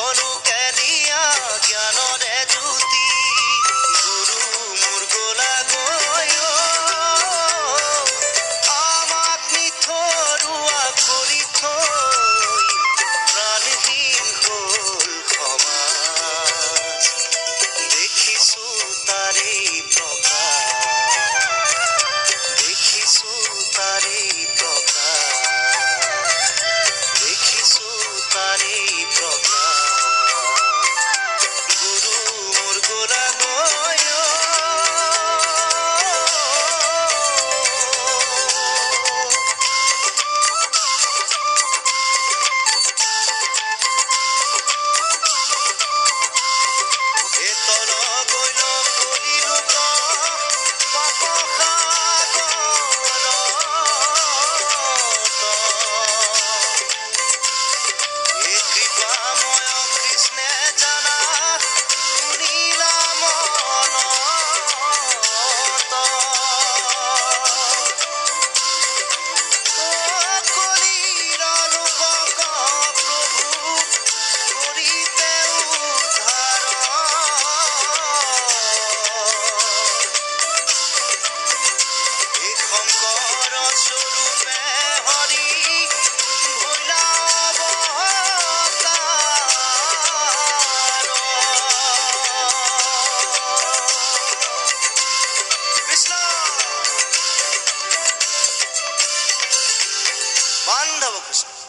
সকলোকে দিয়া জ্ঞানৰে জ্যোতি গুৰু মোৰ গোলা গৈ আমাক নিথৰুৱা কৰি থৈ প্ৰাণহীন হ'ল সমাজ দেখিছো তাৰে প্ৰকাশ দেখিছো তাৰে প্ৰকাশ দেখিছো তাৰে প্ৰকাশ গুৰু মোৰ গোলা গৈ এতল গৈল কলিৰূপ পাপ সাগৰত এ কৃপাময় কৃষ্ণে জানা শুনিলা মনত কলিৰ লোকক প্ৰভু কৰিতে উদ্ধাৰ এই শংকৰ স্বৰূপে হৰি ভৈলা অৱতাৰ কৃষ্ণ বান্ধৱ কৃষ্ণ